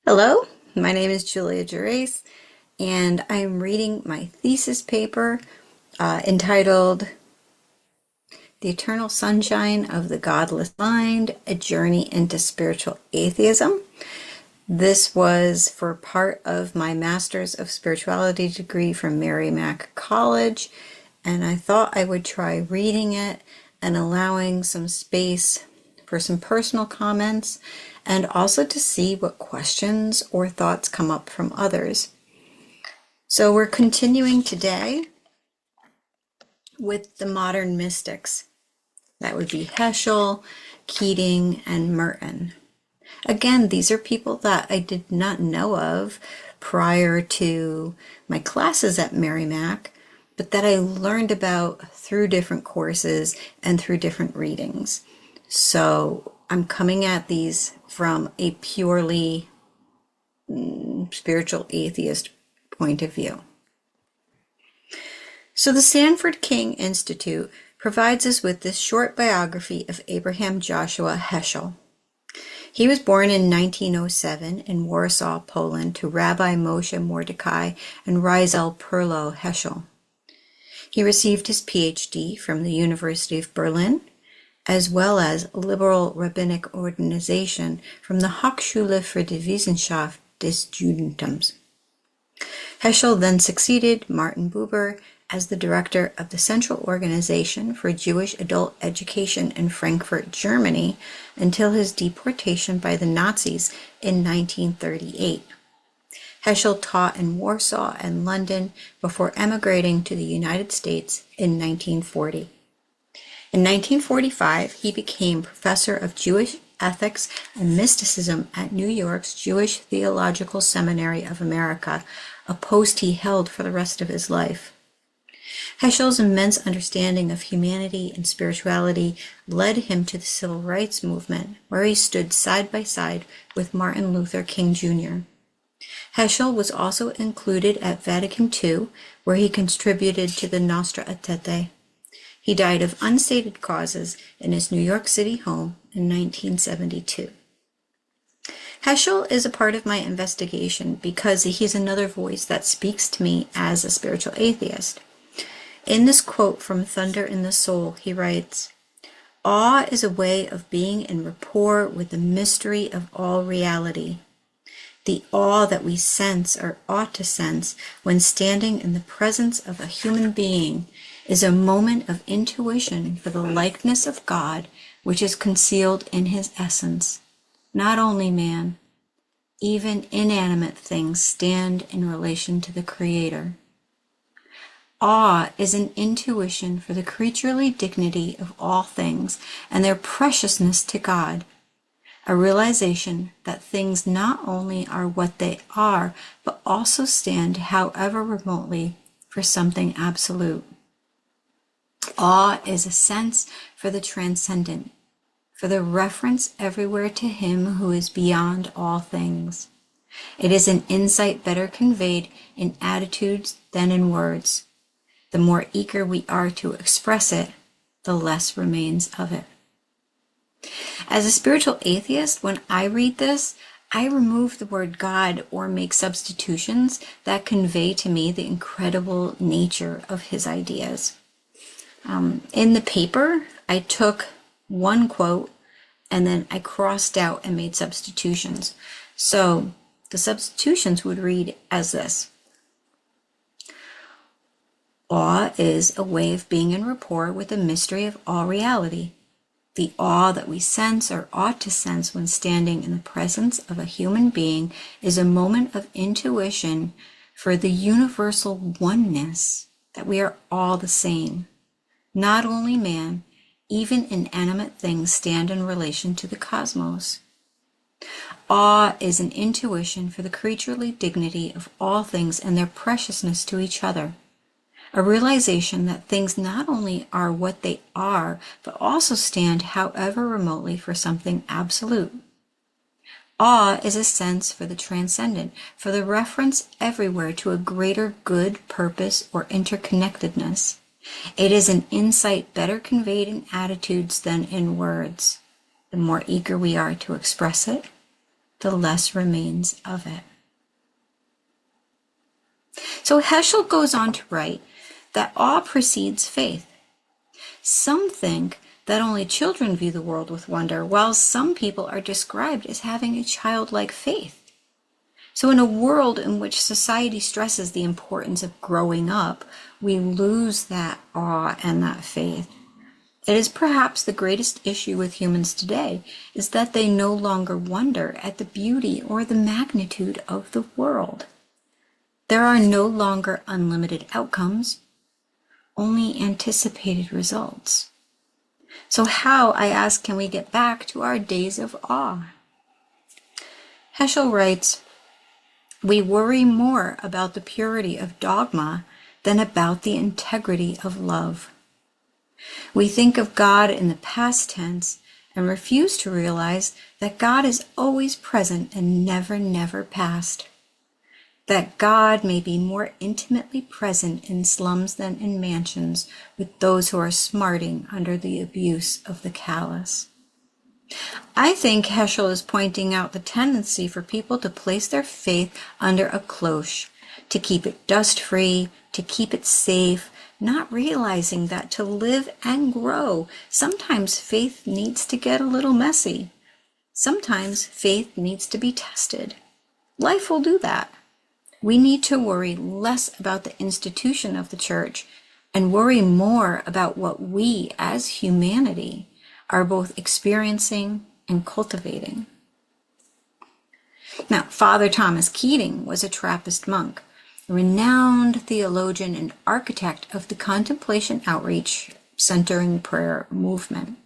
Hello, my name is Julia Gerace, and I'm reading my thesis paper entitled The Eternal Sunshine of the Godless Mind, A Journey into Spiritual Atheism. This was for part of my Master's of Spirituality degree from Merrimack College, and I thought I would try reading it and allowing some space for some personal comments and also to see what questions or thoughts come up from others. So we're continuing today with the modern mystics. That would be Heschel, Keating, and Merton. Again, these are people that I did not know of prior to my classes at Merrimack, but that I learned about through different courses and through different readings. So I'm coming at these from a purely spiritual atheist point of view. So the Sanford King Institute provides us with this short biography of Abraham Joshua Heschel. He was born in 1907 in Warsaw, Poland, to Rabbi Moshe Mordecai and Rizel Perlo Heschel. He received his PhD from the University of Berlin, as well as liberal rabbinic organization from the Hochschule für die Wissenschaft des Judentums. Heschel then succeeded Martin Buber as the director of the Central Organization for Jewish Adult Education in Frankfurt, Germany, until his deportation by the Nazis in 1938. Heschel taught in Warsaw and London before emigrating to the United States in 1940. In 1945, he became professor of Jewish ethics and mysticism at New York's Jewish Theological Seminary of America, a post he held for the rest of his life. Heschel's immense understanding of humanity and spirituality led him to the Civil Rights Movement, where he stood side by side with Martin Luther King Jr. Heschel was also included at Vatican II, where he contributed to the Nostra Aetate. He died of unstated causes in his New York City home in 1972. Heschel is a part of my investigation because he's another voice that speaks to me as a spiritual atheist. In this quote from Thunder in the Soul, he writes, "Awe is a way of being in rapport with the mystery of all reality. The awe that we sense or ought to sense when standing in the presence of a human being is a moment of intuition for the likeness of God which is concealed in his essence. Not only man, even inanimate things stand in relation to the Creator. Awe is an intuition for the creaturely dignity of all things and their preciousness to God, a realization that things not only are what they are, but also stand, however remotely, for something absolute. Awe is a sense for the transcendent, for the reference everywhere to Him who is beyond all things. It is an insight better conveyed in attitudes than in words. The more eager we are to express it, the less remains of it." As a spiritual atheist, when I read this, I remove the word God or make substitutions that convey to me the incredible nature of his ideas. In the paper, I took one quote and then I crossed out and made substitutions. So the substitutions would read as this: "Awe is a way of being in rapport with the mystery of all reality. The awe that we sense or ought to sense when standing in the presence of a human being is a moment of intuition for the universal oneness that we are all the same. Not only man, even inanimate things stand in relation to the cosmos. Awe is an intuition for the creaturely dignity of all things and their preciousness to each other. A realization that things not only are what they are, but also stand, however remotely, for something absolute. Awe is a sense for the transcendent, for the reference everywhere to a greater good, purpose, or interconnectedness. It is an insight better conveyed in attitudes than in words. The more eager we are to express it, the less remains of it. So Heschel goes on to write that awe precedes faith. Some think that only children view the world with wonder, while some people are described as having a childlike faith. So in a world in which society stresses the importance of growing up, we lose that awe and that faith. It is perhaps the greatest issue with humans today, is that they no longer wonder at the beauty or the magnitude of the world. There are no longer unlimited outcomes, only anticipated results. So how, I ask, can we get back to our days of awe? Heschel writes, "We worry more about the purity of dogma than about the integrity of love. We think of God in the past tense and refuse to realize that God is always present and never past. That God may be more intimately present in slums than in mansions with those who are smarting under the abuse of the callous." I think Heschel is pointing out the tendency for people to place their faith under a cloche, to keep it dust-free, to keep it safe, not realizing that to live and grow, sometimes faith needs to get a little messy. Sometimes faith needs to be tested. Life will do that. We need to worry less about the institution of the church and worry more about what we as humanity are both experiencing and cultivating. Now, Father Thomas Keating was a Trappist monk, a renowned theologian and architect of the contemplation outreach centering prayer movement.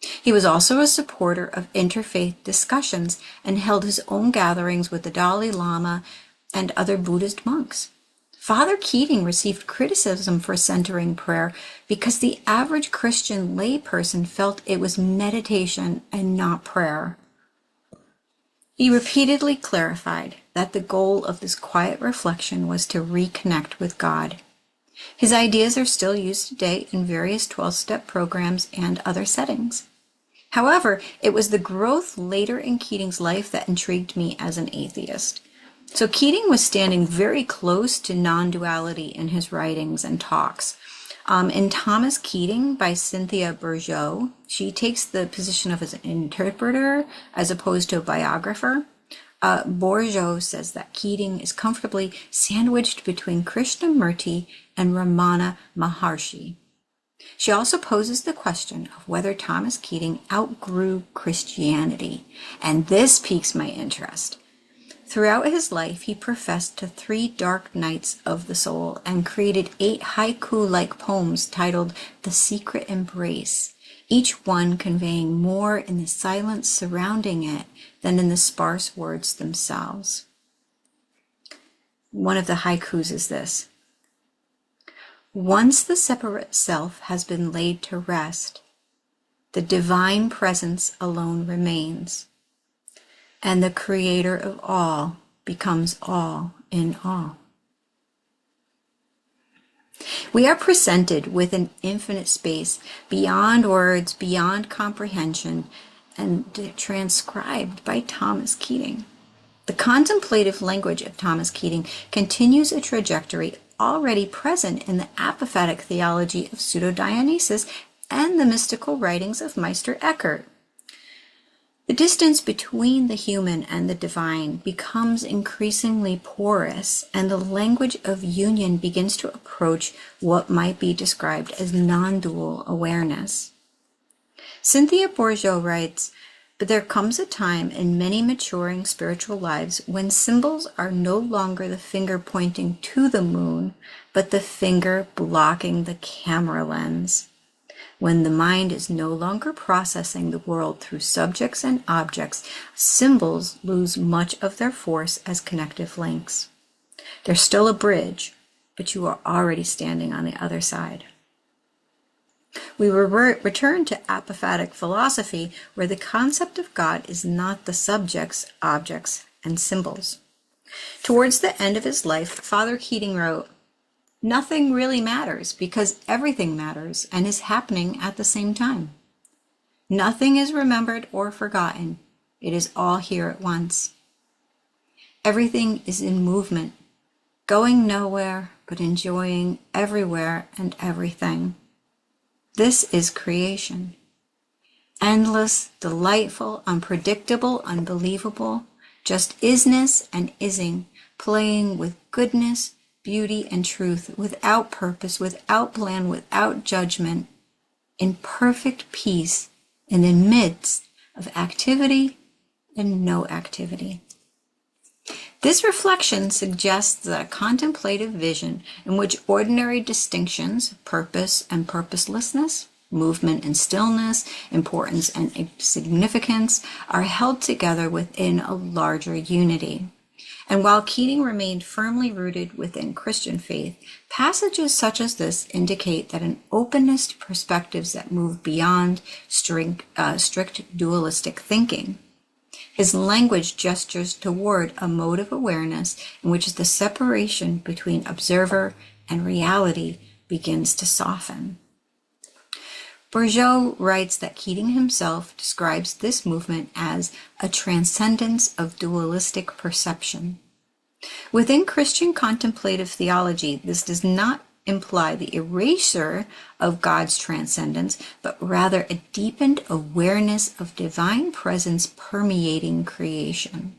He was also a supporter of interfaith discussions and held his own gatherings with the Dalai Lama and other Buddhist monks. Father Keating received criticism for centering prayer because the average Christian layperson felt it was meditation and not prayer. He repeatedly clarified that the goal of this quiet reflection was to reconnect with God. His ideas are still used today in various 12-step programs and other settings. However, it was the growth later in Keating's life that intrigued me as an atheist. So Keating was standing very close to non-duality in his writings and talks. In Thomas Keating by Cynthia Bourgeault, she takes the position of an interpreter as opposed to a biographer. Bourgeault says that Keating is comfortably sandwiched between Krishnamurti and Ramana Maharshi. She also poses the question of whether Thomas Keating outgrew Christianity, and this piques my interest. Throughout his life, he professed to 3 dark nights of the soul and created 8 haiku-like poems titled The Secret Embrace, each one conveying more in the silence surrounding it than in the sparse words themselves. One of the haikus is this: "Once the separate self has been laid to rest, the divine presence alone remains, and the creator of all becomes all in all." We are presented with an infinite space beyond words, beyond comprehension, and transcribed by Thomas Keating. The contemplative language of Thomas Keating continues a trajectory already present in the apophatic theology of Pseudo-Dionysus and the mystical writings of Meister Eckhart. The distance between the human and the divine becomes increasingly porous, and the language of union begins to approach what might be described as non-dual awareness. Cynthia Bourgeault writes, "But there comes a time in many maturing spiritual lives when symbols are no longer the finger pointing to the moon, but the finger blocking the camera lens. When the mind is no longer processing the world through subjects and objects, symbols lose much of their force as connective links. They're still a bridge, but you are already standing on the other side." We return to apophatic philosophy, where the concept of God is not the subjects, objects, and symbols. Towards the end of his life, Father Keating wrote, "Nothing really matters because everything matters and is happening at the same time. Nothing is remembered or forgotten. It is all here at once. Everything is in movement, going nowhere but enjoying everywhere and everything. This is creation. Endless, delightful, unpredictable, unbelievable, just isness and ising, playing with goodness, beauty, and truth, without purpose, without plan, without judgment, in perfect peace, in the midst of activity and no activity. This reflection suggests that a contemplative vision in which ordinary distinctions, purpose and purposelessness, movement and stillness, importance and significance, are held together within a larger unity. And while Keating remained firmly rooted within Christian faith, passages such as this indicate that an openness to perspectives that move beyond strict dualistic thinking. His language gestures toward a mode of awareness in which the separation between observer and reality begins to soften. Bourgeois writes that Keating himself describes this movement as a transcendence of dualistic perception. Within Christian contemplative theology, this does not imply the erasure of God's transcendence, but rather a deepened awareness of divine presence permeating creation.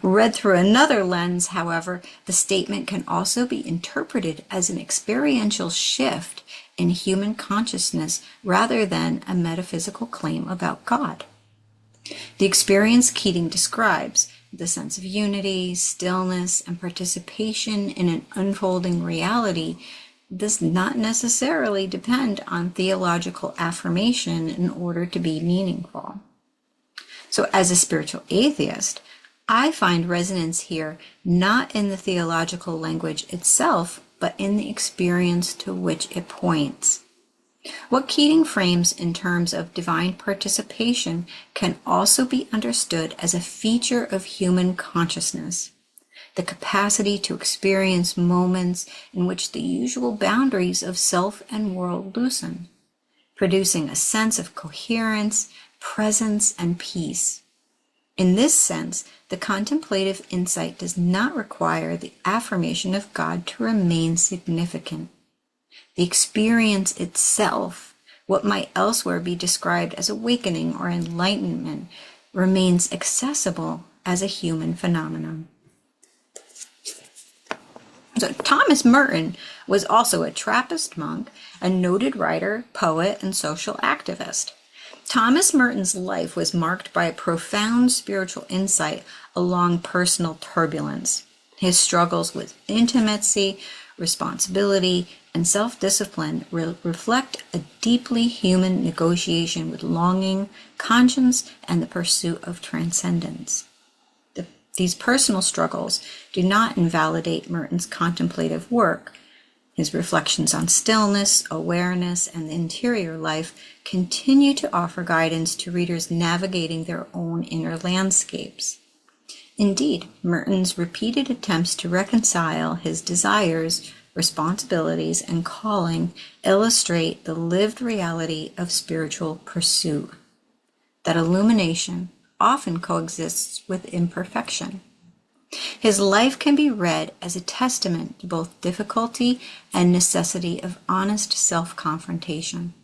Read through another lens, however, the statement can also be interpreted as an experiential shift in human consciousness rather than a metaphysical claim about God. The experience Keating describes, the sense of unity, stillness, and participation in an unfolding reality, does not necessarily depend on theological affirmation in order to be meaningful. So as a spiritual atheist, I find resonance here not in the theological language itself, but in the experience to which it points. What Keating frames in terms of divine participation can also be understood as a feature of human consciousness, the capacity to experience moments in which the usual boundaries of self and world loosen, producing a sense of coherence, presence, and peace. In this sense, the contemplative insight does not require the affirmation of God to remain significant. The experience itself, what might elsewhere be described as awakening or enlightenment, remains accessible as a human phenomenon. So Thomas Merton was also a Trappist monk, a noted writer, poet, and social activist. Thomas Merton's life was marked by a profound spiritual insight along personal turbulence. His struggles with intimacy, responsibility, and self-discipline reflect a deeply human negotiation with longing, conscience, and the pursuit of transcendence. These personal struggles do not invalidate Merton's contemplative work. His reflections on stillness, awareness, and the interior life continue to offer guidance to readers navigating their own inner landscapes. Indeed, Merton's repeated attempts to reconcile his desires, responsibilities, and calling illustrate the lived reality of spiritual pursuit. That illumination often coexists with imperfection. His life can be read as a testament to both difficulty and necessity of honest self-confrontation,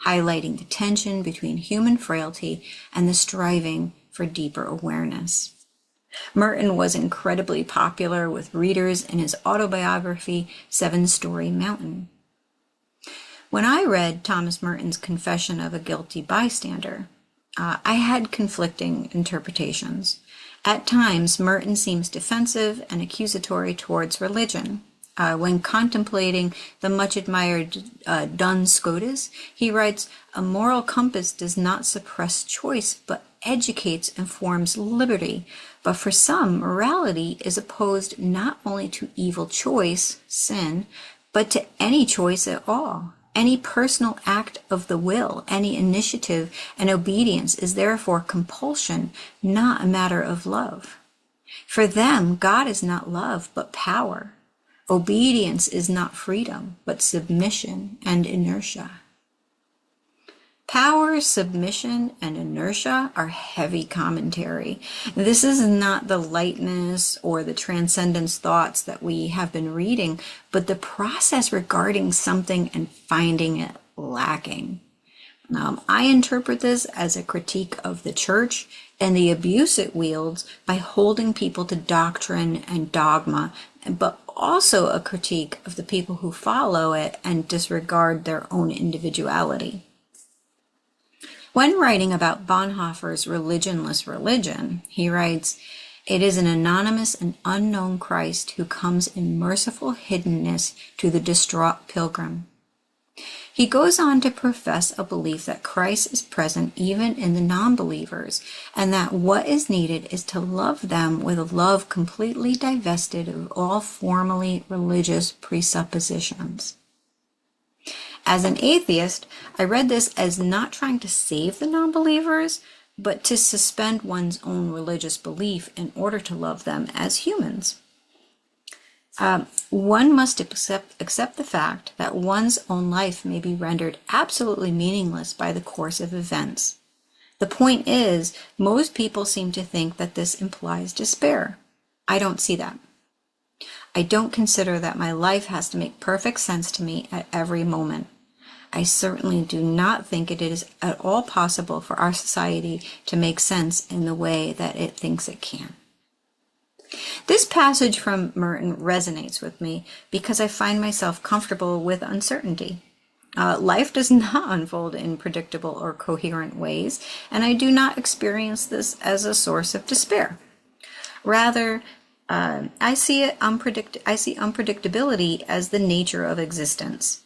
highlighting the tension between human frailty and the striving for deeper awareness. Merton was incredibly popular with readers in his autobiography, Seven-Story Mountain. When I read Thomas Merton's Confession of a Guilty Bystander, I had conflicting interpretations. At times, Merton seems defensive and accusatory towards religion. When contemplating the much-admired Duns Scotus, he writes, "A moral compass does not suppress choice, but educates and forms liberty. But for some, morality is opposed not only to evil choice, sin, but to any choice at all. Any personal act of the will, any initiative and obedience is therefore compulsion, not a matter of love. For them, God is not love, but power. Obedience is not freedom, but submission and inertia." Power, submission, and inertia are heavy commentary. This is not the lightness or the transcendence thoughts that we have been reading, but the process regarding something and finding it lacking. I interpret this as a critique of the church and the abuse it wields by holding people to doctrine and dogma, but also a critique of the people who follow it and disregard their own individuality. When writing about Bonhoeffer's religionless religion, he writes, "It is an anonymous and unknown Christ who comes in merciful hiddenness to the distraught pilgrim." He goes on to profess a belief that Christ is present even in the non-believers, and that what is needed is to love them with a love completely divested of all formally religious presuppositions. As an atheist, I read this as not trying to save the non-believers, but to suspend one's own religious belief in order to love them as humans. One must accept the fact that one's own life may be rendered absolutely meaningless by the course of events. The point is, most people seem to think that this implies despair. I don't see that. I don't consider that my life has to make perfect sense to me at every moment. I certainly do not think it is at all possible for our society to make sense in the way that it thinks it can. This passage from Merton resonates with me because I find myself comfortable with uncertainty. Life does not unfold in predictable or coherent ways, and I do not experience this as a source of despair. Rather, I see unpredictability as the nature of existence.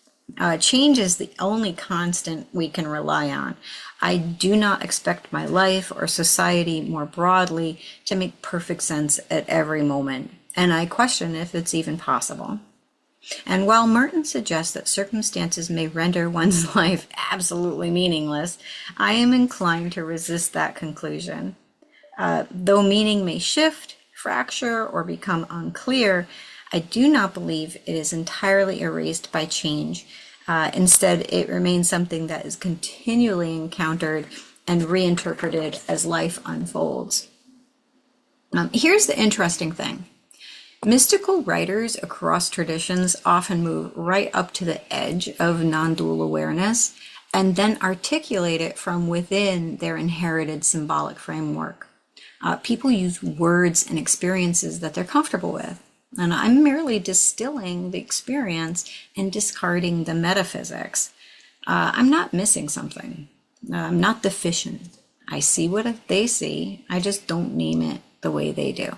Change is the only constant we can rely on. I do not expect my life or society more broadly to make perfect sense at every moment, and I question if it's even possible. And while Merton suggests that circumstances may render one's life absolutely meaningless, I am inclined to resist that conclusion. Though meaning may shift, fracture, or become unclear, I do not believe it is entirely erased by change. Instead, it remains something that is continually encountered and reinterpreted as life unfolds. Here's the interesting thing. Mystical writers across traditions often move right up to the edge of non-dual awareness and then articulate it from within their inherited symbolic framework. People use words and experiences that they're comfortable with. And I'm merely distilling the experience and discarding the metaphysics. I'm not missing something. I'm not deficient. I see what they see. I just don't name it the way they do.